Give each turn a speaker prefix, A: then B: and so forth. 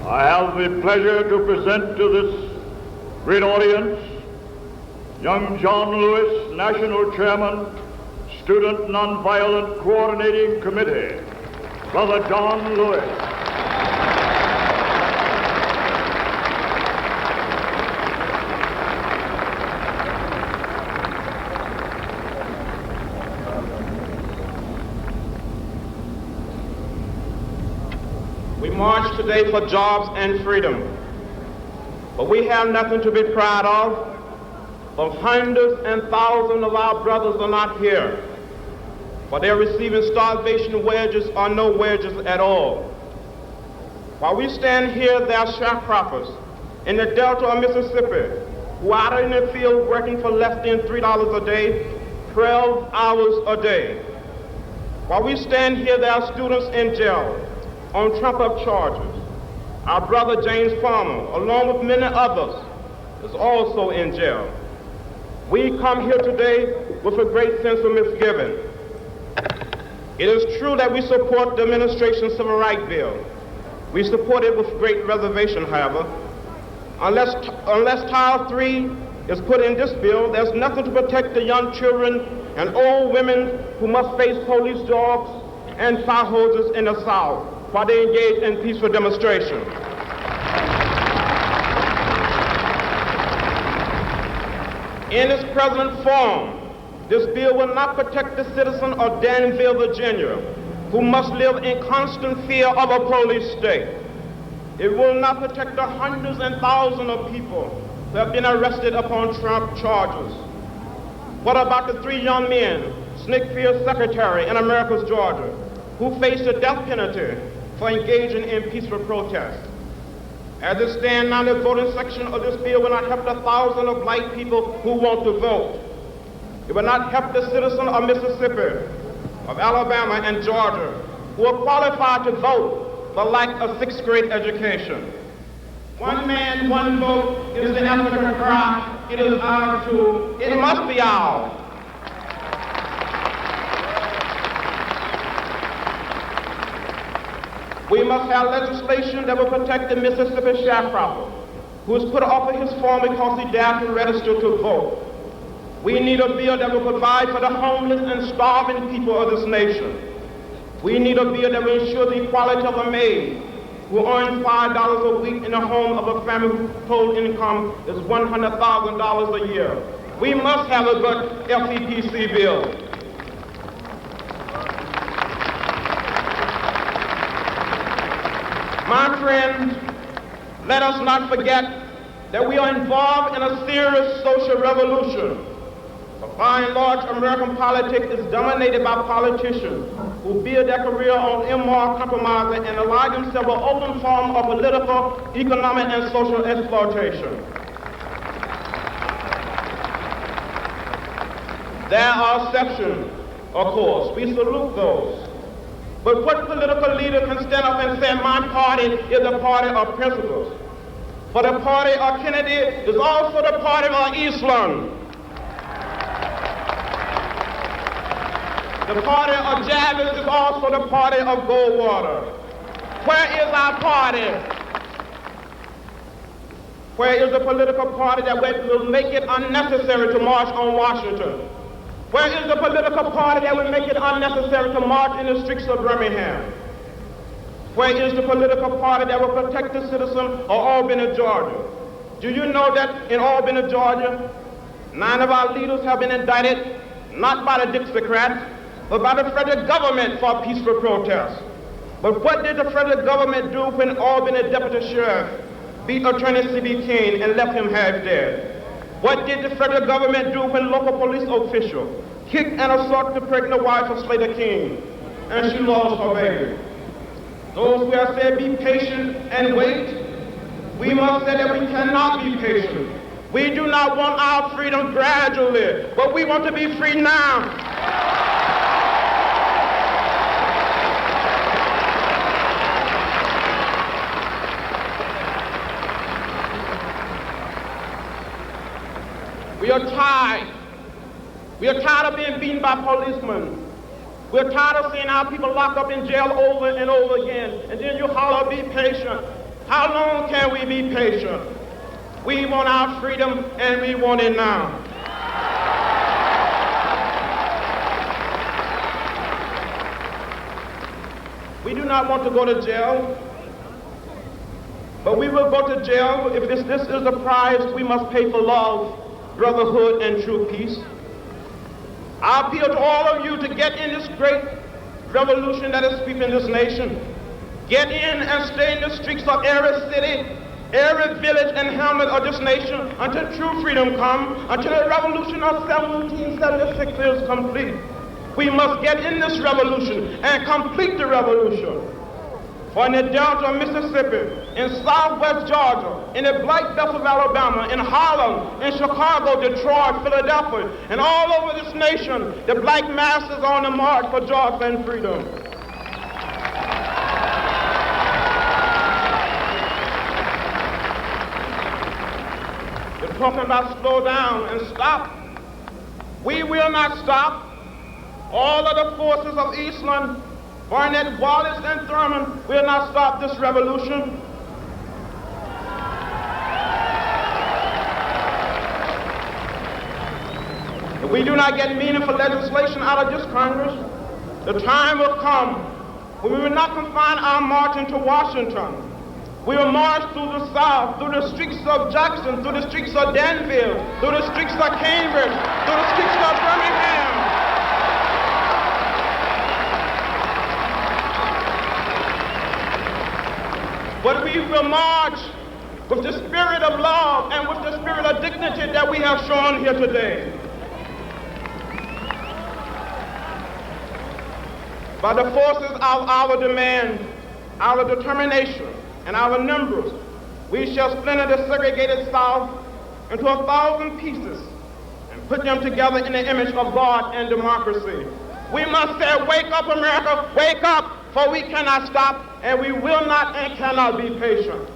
A: I have the pleasure to present to this great audience young John Lewis, National Chairman, Student Nonviolent Coordinating Committee. Brother John Lewis.
B: We march today for jobs and freedom, but we have nothing to be proud of. For hundreds and thousands of our brothers are not here, for they're receiving starvation wages or no wages at all. While we stand here, there are sharecroppers in the Delta of Mississippi who are out in the field working for less than $3 a day, 12 hours a day. While we stand here, there are students in jail on trump-up charges. Our brother James Farmer, along with many others, is also in jail. We come here today with a great sense of misgiving. It is true that we support the administration's civil rights bill. We support it with great reservation, however. Unless Title III is put in this bill, there's nothing to protect the young children and old women who must face police dogs and fire hoses in the South while they engage in peaceful demonstration. In its present form, this bill will not protect the citizen of Danville, Virginia, who must live in constant fear of a police state. It will not protect the hundreds and thousands of people who have been arrested upon Trump charges. What about the 3 young men, Smithfield Secretary in Americus, Georgia, who faced the death penalty for engaging in peaceful protest? As it stands now, the voting section of this bill will not help the thousands of black people who want to vote. It will not help the citizens of Mississippi, of Alabama and Georgia, who are qualified to vote but lack a 6th grade education. One man, one vote is the African cry. It is ours too. It must be ours. We must have legislation that will protect the Mississippi sharecropper who was put off of his farm because he dared to register to vote. We need a bill that will provide for the homeless and starving people of this nation. We need a bill that will ensure the equality of a maid who earns $5 a week in the home of a family whose total income is $100,000 a year. We must have a good FEPC bill. My friends, let us not forget that we are involved in a serious social revolution. By and large, American politics is dominated by politicians who build their career on immoral compromise and allow themselves an open form of political, economic, and social exploitation. There are exceptions, of course. We salute those. But what political leader can stand up and say, my party is a party of principles? For the party of Kennedy is also the party of Eastland. The party of Jarvis is also the party of Goldwater. Where is our party? Where is the political party that will make it unnecessary to march on Washington? Where is the political party that will make it unnecessary to march in the streets of Birmingham? Where is the political party that will protect the citizens of Albany, Georgia? Do you know that in Albany, Georgia, 9 of our leaders have been indicted, not by the Dixiecrats, but by the federal government for peaceful protest? But what did the federal government do when Albany Deputy Sheriff beat Attorney C.B. King and left him half dead? What did the federal government do when local police officials kicked and assaulted the pregnant wife of Slater King and she lost her baby? Those who have said be patient and wait, we must say that we cannot be patient. We do not want our freedom gradually, but we want to be free now. We are tired. We are tired of being beaten by policemen. We are tired of seeing our people locked up in jail over and over again. And then you holler, be patient. How long can we be patient? We want our freedom, and we want it now. We do not want to go to jail, but we will go to jail if this is the price we must pay for love, brotherhood, and true peace. I appeal to all of you to get in this great revolution that is sweeping this nation. Get in and stay in the streets of every city, every village and hamlet of this nation until true freedom comes, until the revolution of 1776 is complete. We must get in this revolution and complete the revolution. For in the Delta of Mississippi, in Southwest Georgia, in the Black Belt of Alabama, in Harlem, in Chicago, Detroit, Philadelphia, and all over this nation, the black mass is on the march for jobs and freedom. We're talking about slow down and stop. We will not stop. All of the forces of Eastland, Barnett, Wallace, and Thurman will not stop this revolution. If we do not get meaningful legislation out of this Congress, the time will come when we will not confine our marching to Washington. We will march through the South, through the streets of Jackson, through the streets of Danville, through the streets of Cambridge, through the streets of Birmingham. But we will march with the spirit of love and with the spirit of dignity that we have shown here today. By the forces of our demand, our determination, and our numbers, we shall splinter the segregated South into 1,000 pieces and put them together in the image of God and democracy. We must say, wake up, America, wake up, for we cannot stop, and we will not and cannot be patient.